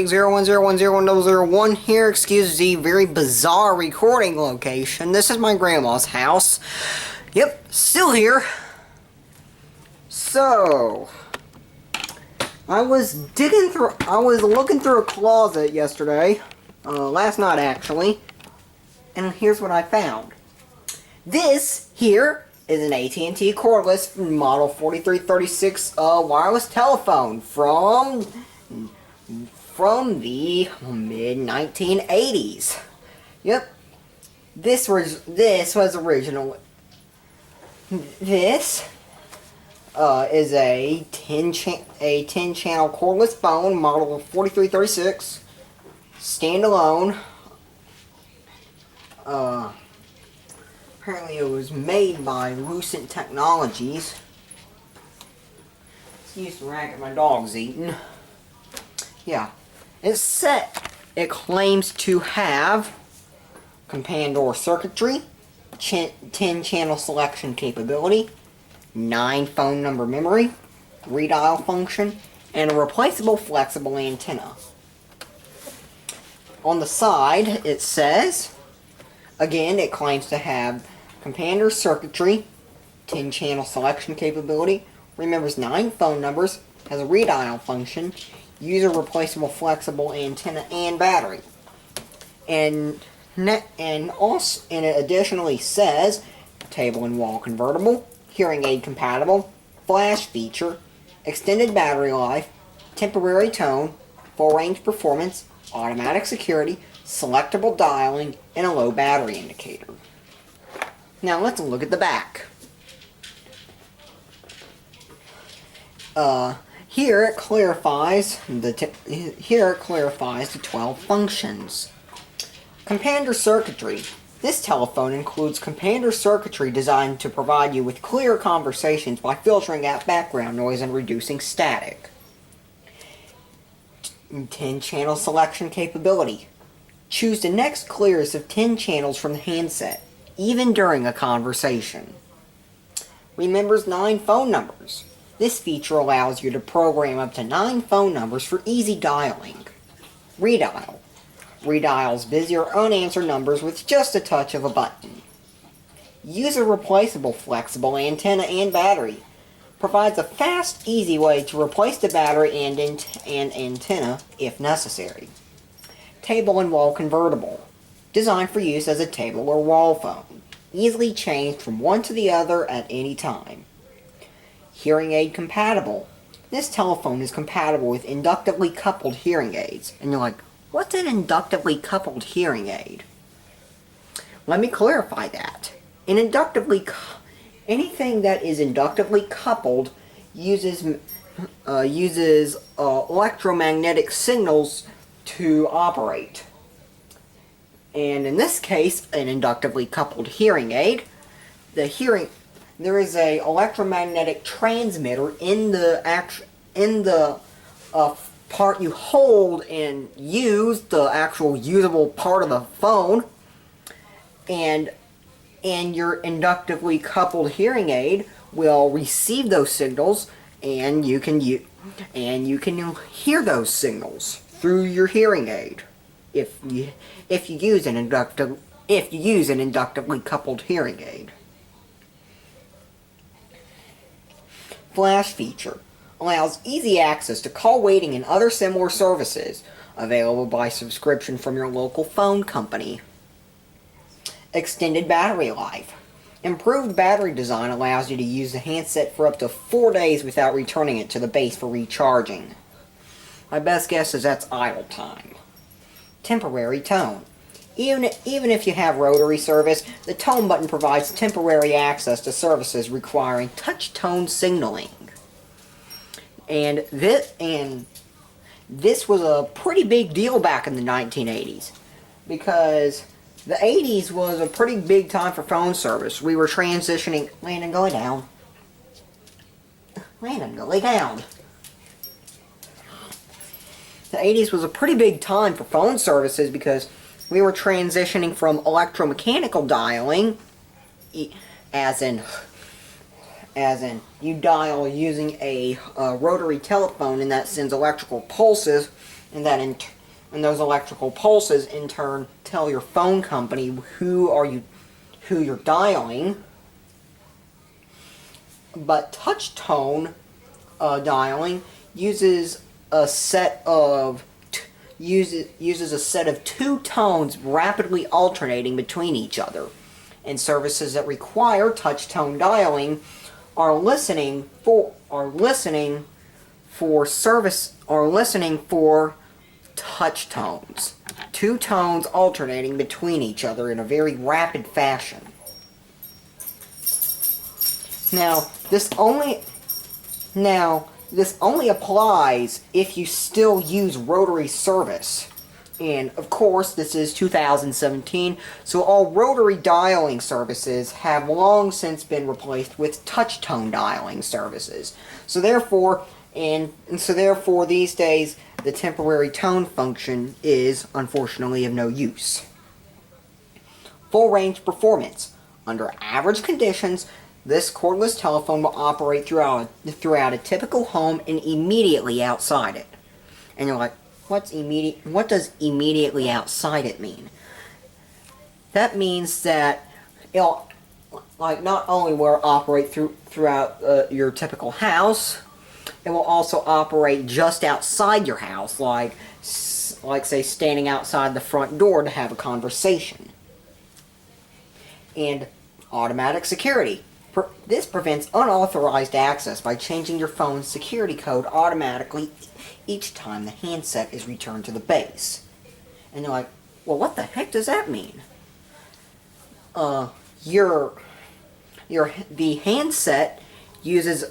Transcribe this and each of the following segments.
0101001 here. Excuse the very bizarre recording location. This is my grandma's house. Yep, still here. So, I was looking through a closet yesterday, last night actually, and here's what I found. This here is an AT&T Cordless model 4336 wireless telephone from the mid-1980s. Yep. This was original. This is a 10-channel cordless phone, model 4336, standalone. Apparently it was made by Lucent Technologies. Excuse the racket my dog's eating. Yeah. It claims to have companion circuitry, 10-channel selection capability, 9 phone number memory, redial function, and a replaceable flexible antenna. On the side, it says, again, it claims to have companion circuitry, 10-channel selection capability, remembers 9 phone numbers, has a redial function, user replaceable flexible antenna, and battery. And it additionally says table and wall convertible, hearing aid compatible, flash feature, extended battery life, temporary tone, full range performance, automatic security, selectable dialing, and a low battery indicator. Now let's look at the back. Here it clarifies the 12 functions. Companion circuitry. This telephone includes companion circuitry designed to provide you with clear conversations by filtering out background noise and reducing static. 10-channel selection capability. Choose the next clearest of 10 channels from the handset, even during a conversation. Remembers 9 phone numbers. This feature allows you to program up to 9 phone numbers for easy dialing. Redial. Redials busy or unanswered numbers with just a touch of a button. User replaceable flexible antenna and battery. Provides a fast, easy way to replace the battery and antenna if necessary. Table and wall convertible. Designed for use as a table or wall phone. Easily changed from one to the other at any time. Hearing aid compatible. This telephone is compatible with inductively coupled hearing aids. And you're like, what's an inductively coupled hearing aid? Let me clarify that. Anything that is inductively coupled uses electromagnetic signals to operate. And in this case, an inductively coupled hearing aid, there is a electromagnetic transmitter in the part you hold and use, the actual usable part of the phone, and your inductively coupled hearing aid will receive those signals, and you can hear those signals through your hearing aid if you use an inductively coupled hearing aid. Flash feature allows easy access to call waiting and other similar services available by subscription from your local phone company. Extended battery life. Improved battery design allows you to use the handset for up to 4 days without returning it to the base for recharging. My best guess is that's idle time. Temporary tone. Even if you have rotary service, the tone button provides temporary access to services requiring touch tone signaling. And this was a pretty big deal back in the 1980s, because the 80s was a pretty big time for phone service. We were transitioning. Landon, go lay down. Landon, go lay down. The 80s was a pretty big time for phone services because we were transitioning from electromechanical dialing, as in you dial using a rotary telephone, and that sends electrical pulses and and those electrical pulses in turn tell your phone company who you're dialing. But touch tone dialing uses a set of two tones rapidly alternating between each other. And services that require touch tone dialing are listening for touch tones. Two tones alternating between each other in a very rapid fashion. Now, this only applies if you still use rotary service. And, of course, this is 2017, so all rotary dialing services have long since been replaced with touch-tone dialing services. So therefore, these days, the temporary tone function is, unfortunately, of no use. Full range performance. Under average conditions, this cordless telephone will operate throughout a typical home and immediately outside it. And you're like, what does immediately outside it mean? That means that it'll, not only will it operate throughout your typical house, it will also operate just outside your house, like say standing outside the front door to have a conversation. And automatic security. This prevents unauthorized access by changing your phone's security code automatically each time the handset is returned to the base. And you're like, well, what the heck does that mean? The handset uses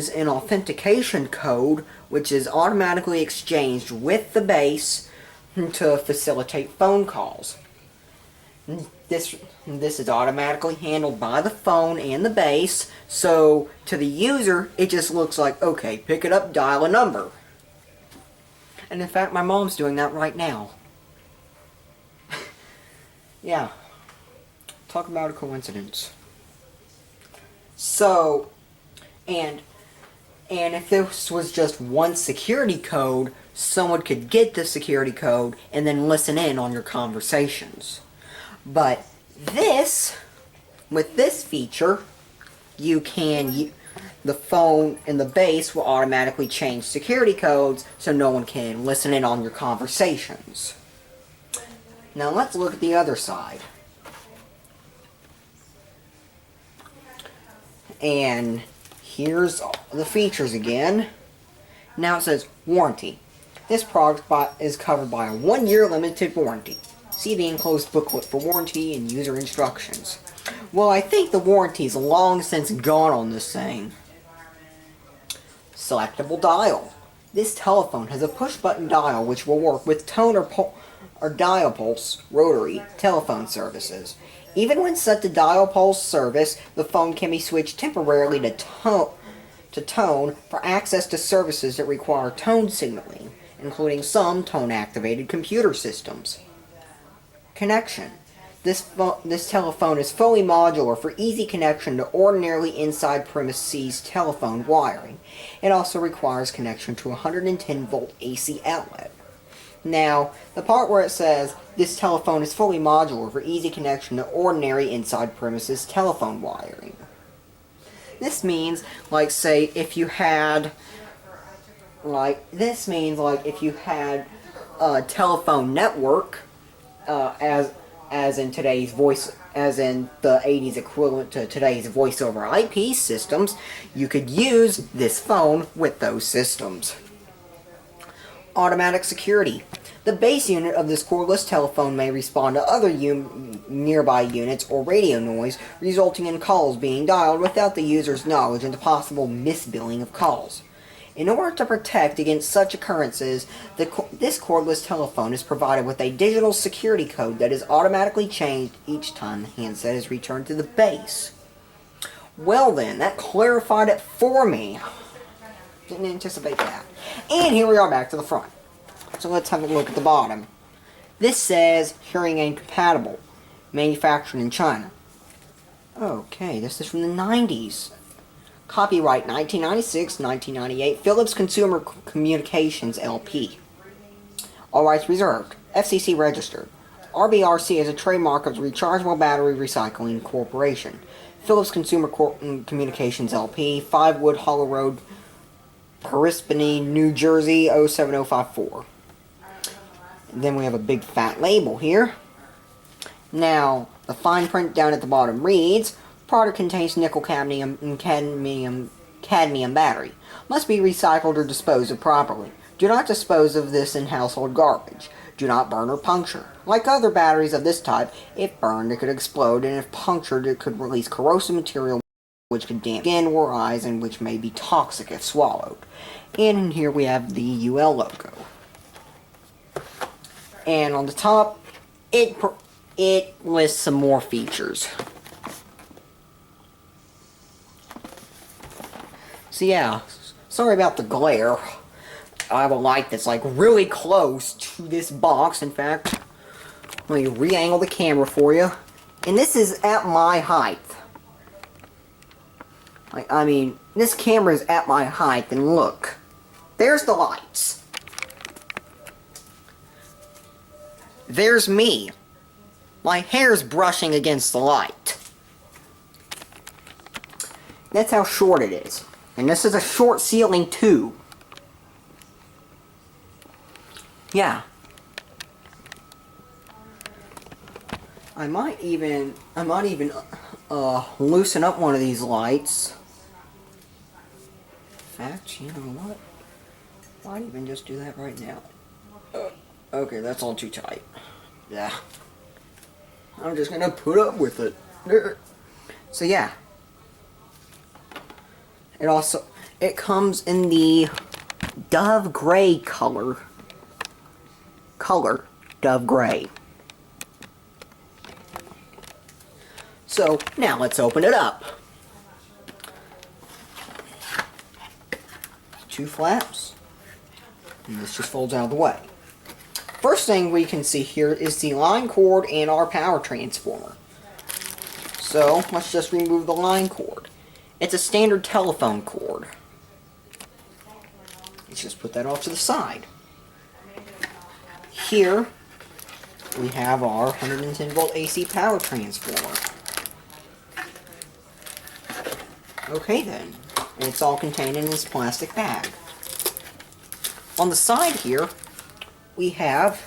an authentication code which is automatically exchanged with the base to facilitate phone calls. This is automatically handled by the phone and the base, so to the user, it just looks like, okay, pick it up, dial a number. And in fact, my mom's doing that right now. Yeah. Talk about a coincidence. So, and if this was just one security code, someone could get the security code and then listen in on your conversations. But with this feature, the phone and the base will automatically change security codes so no one can listen in on your conversations. Now let's look at the other side. And here's the features again. Now it says warranty. This product is covered by a 1-year limited warranty. See the enclosed booklet for warranty and user instructions. Well, I think the warranty's long since gone on this thing. Selectable dial. This telephone has a push-button dial which will work with tone or dial pulse rotary telephone services. Even when set to dial pulse service, the phone can be switched temporarily to tone for access to services that require tone signaling, including some tone-activated computer systems. Connection. This telephone is fully modular for easy connection to ordinarily inside premises telephone wiring. It also requires connection to a 110-volt AC outlet. Now, the part where it says, this telephone is fully modular for easy connection to ordinary inside premises telephone wiring. This means, say, if you had, a telephone network, as in today's as in the 80s equivalent to today's voice over IP systems, you could use this phone with those systems. Automatic security. The base unit of this cordless telephone may respond to other nearby units or radio noise, resulting in calls being dialed without the user's knowledge and the possible misbilling of calls. In order to protect against such occurrences, this cordless telephone is provided with a digital security code that is automatically changed each time the handset is returned to the base. Well then, that clarified it for me. Didn't anticipate that. And here we are back to the front. So let's have a look at the bottom. This says hearing aid compatible, manufactured in China. Okay, this is from the 90s. Copyright 1996-1998 Philips Consumer Communications LP. All rights reserved. FCC registered. RBRC is a trademark of the Rechargeable Battery Recycling Corporation. Philips Consumer Communications LP, 5 Wood Hollow Road, Parsippany, New Jersey, 07054. And then we have a big fat label here. Now, the fine print down at the bottom reads, product contains nickel cadmium and cadmium battery. Must be recycled or disposed of properly. Do not dispose of this in household garbage. Do not burn or puncture. Like other batteries of this type, if burned it could explode, and if punctured it could release corrosive material which could damage skin or eyes and which may be toxic if swallowed. And here we have the UL logo. And on the top, it lists some more features. So yeah, sorry about the glare. I have a light that's like really close to this box. In fact, let me re-angle the camera for you. And this is at my height. I mean, this camera is at my height, and look. There's the lights. There's me. My hair's brushing against the light. That's how short it is. And this is a short ceiling too. Yeah. I might even loosen up one of these lights. In fact, you know what? I might even just do that right now. Okay, that's all too tight. Yeah. I'm just gonna put up with it. So yeah. It comes in the dove gray color. Dove gray. So now let's open it up. 2 flaps. And this just folds out of the way. First thing we can see here is the line cord and our power transformer. So let's just remove the line cord. It's a standard telephone cord. Let's just put that off to the side. Here we have our 110 volt AC power transformer. Okay then, and it's all contained in this plastic bag. On the side here, we have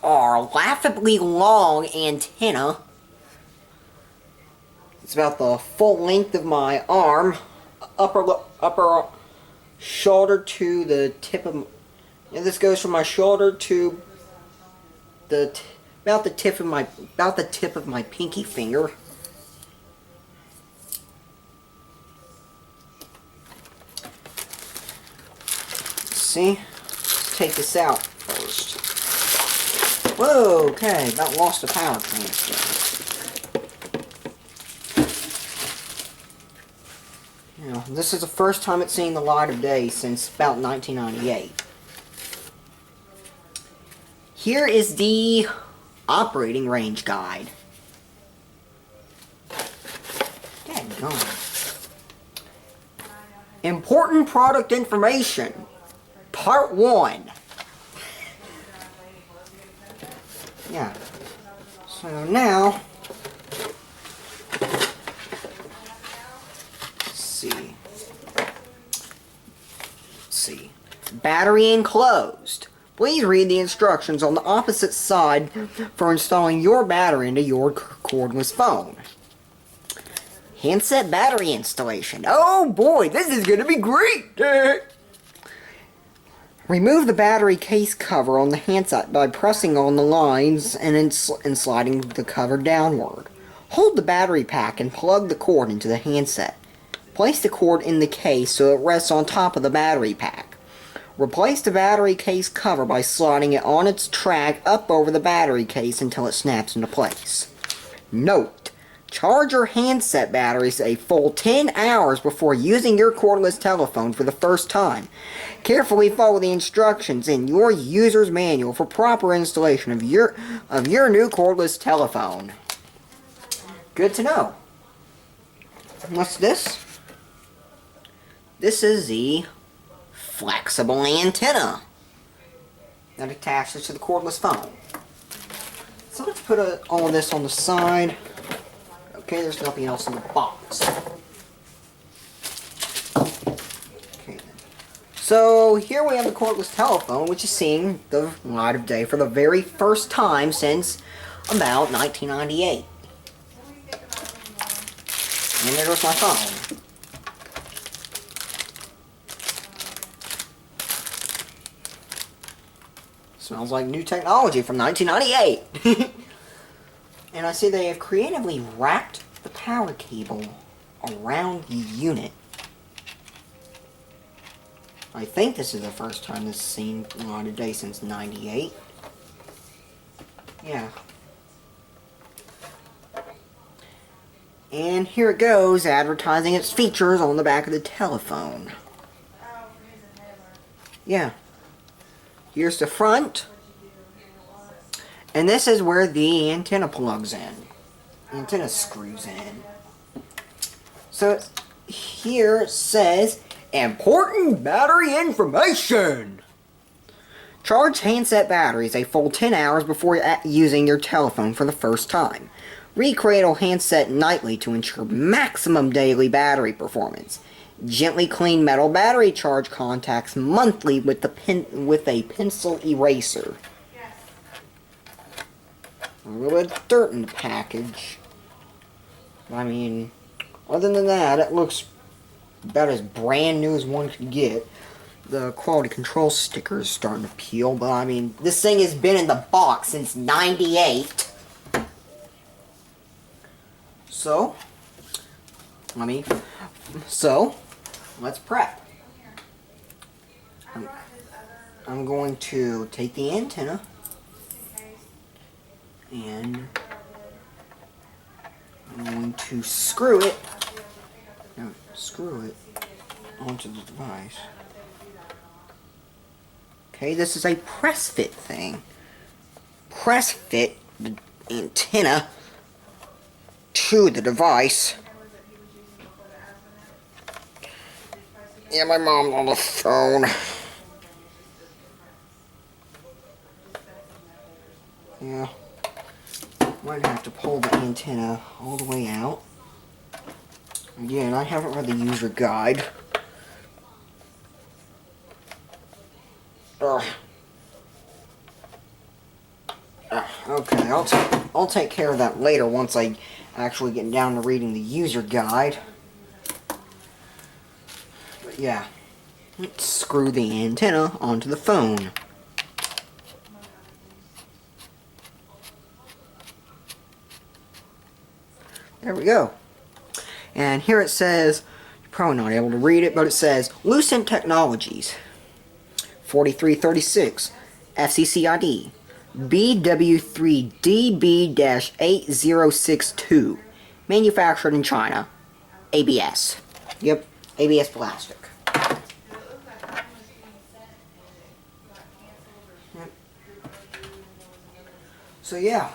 our laughably long antenna. It's about the full length of my arm, upper shoulder to the tip of. And this goes from my shoulder to about the tip of my pinky finger. See? Let's take this out first. Whoa, okay, about lost the power transfer. You know, this is the first time it's seen the light of day since about 1998. Here is the operating range guide. Dadgum. Important product information. Part 1. Yeah. So now, let's see. Battery enclosed. Please read the instructions on the opposite side for installing your battery into your cordless phone. Handset battery installation. Oh boy, this is going to be great! Remove the battery case cover on the handset by pressing on the lines and sliding the cover downward. Hold the battery pack and plug the cord into the handset. Place the cord in the case so it rests on top of the battery pack. Replace the battery case cover by sliding it on its track up over the battery case until it snaps into place. Note: charge your handset batteries a full 10 hours before using your cordless telephone for the first time. Carefully follow the instructions in your user's manual for proper installation of your new cordless telephone. Good to know. What's this? This is the flexible antenna that attaches to the cordless phone. So let's put all of this on the side. Okay, there's nothing else in the box. Okay, then. So here we have the cordless telephone, which is seeing the light of day for the very first time since about 1998. And there goes my phone. Smells like new technology from 1998. And I see they have creatively wrapped the power cable around the unit. I think this is the first time this is seen on a day since 98. Yeah. And here it goes, advertising its features on the back of the telephone. Yeah. Here's the front. And this is where the antenna plugs in. The antenna screws in. So here it says, important battery information. Charge handset batteries a full 10 hours before using your telephone for the first time. Recradle handset nightly to ensure maximum daily battery performance. Gently clean metal battery charge contacts monthly with a pencil eraser. A little bit of dirt in the package. I mean, other than that, it looks about as brand new as one could get. The quality control sticker is starting to peel, but I mean, this thing has been in the box since '98. So, let's prep. I'm going to take the antenna and I'm going to screw it onto the device. Okay, this is a press fit thing. Press fit the antenna to the device. Yeah, my mom's on the phone. Yeah. Might have to pull the antenna all the way out. Again, I haven't read the user guide. Okay, I'll take care of that later once I actually get down to reading the user guide. But yeah, let's screw the antenna onto the phone. There we go. And here it says, you're probably not able to read it, but it says, Lucent Technologies, 4336, FCC ID, BW3DB-8062, manufactured in China, ABS. Yep, ABS plastic. Yep. So yeah.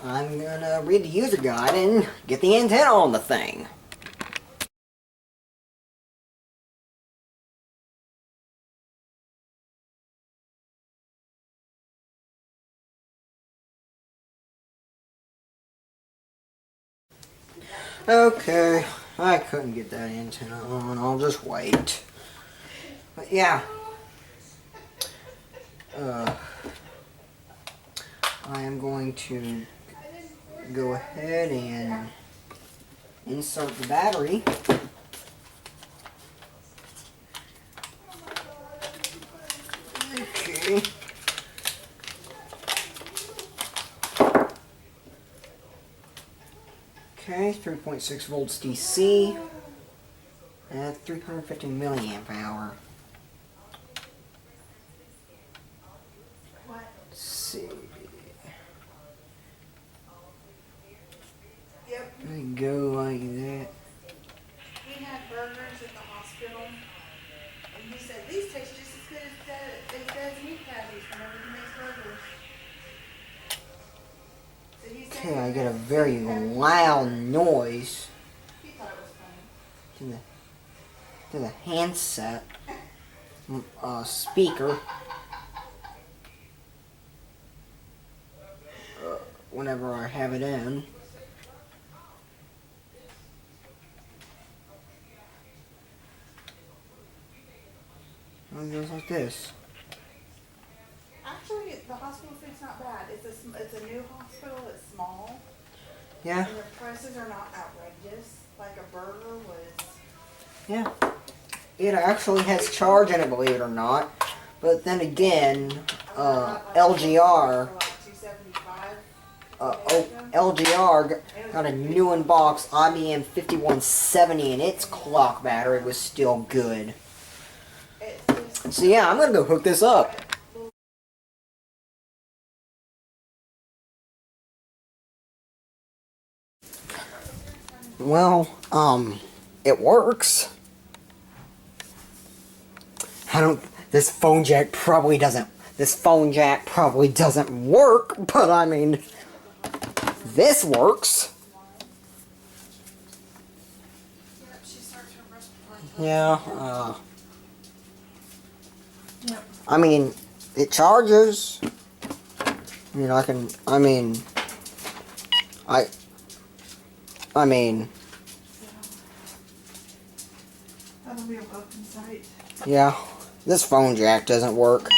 I'm gonna read the user guide and get the antenna on the thing. Okay, I couldn't get that antenna on, I'll just wait. But yeah. I am going to go ahead and insert the battery. Okay. Okay, 3.6 volts DC at 350 milliamp hour. Let's see. Yep. There you go, like that. He had burgers at the hospital, and he said, these taste just as good as meat patties whenever he makes burgers. So he said Okay, I get a very loud noise he thought it was funny. to the handset speaker whenever I have it in. And it goes like this. Actually, the hospital food's not bad. It's a new hospital. It's small. Yeah, And the prices are not outrageous. Like a burger was. yeah. It actually has charge in it, believe it or not. But then again, LGR, For like $2.75. LGR got a new in box IBM 5170, and its clock battery was still good. It's just So yeah, I'm gonna go hook this up. Well, it works. This phone jack probably doesn't work, but I mean, this works. Yep, she starts her respiratory. Yeah, Yep. I mean, it charges. I mean, I mean, That'll be a welcome sight. yeah, this phone jack doesn't work.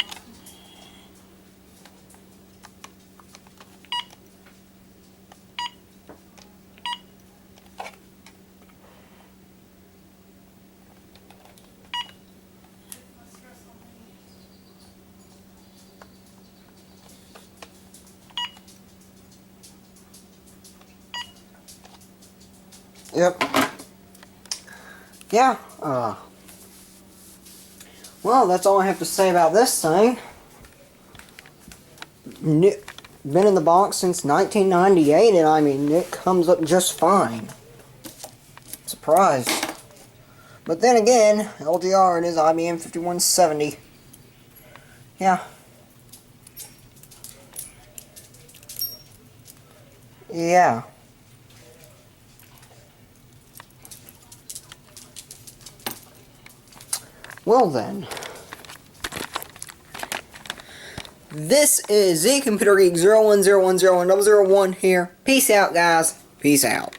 Yep. Yeah, well, that's all I have to say about this thing. Been in the box since 1998, and I mean, it comes up just fine. Surprised. But then again, LGR and his IBM 5170. Yeah. Yeah. Well then. This is the Computer Geek 010101001 here. Peace out, guys. Peace out.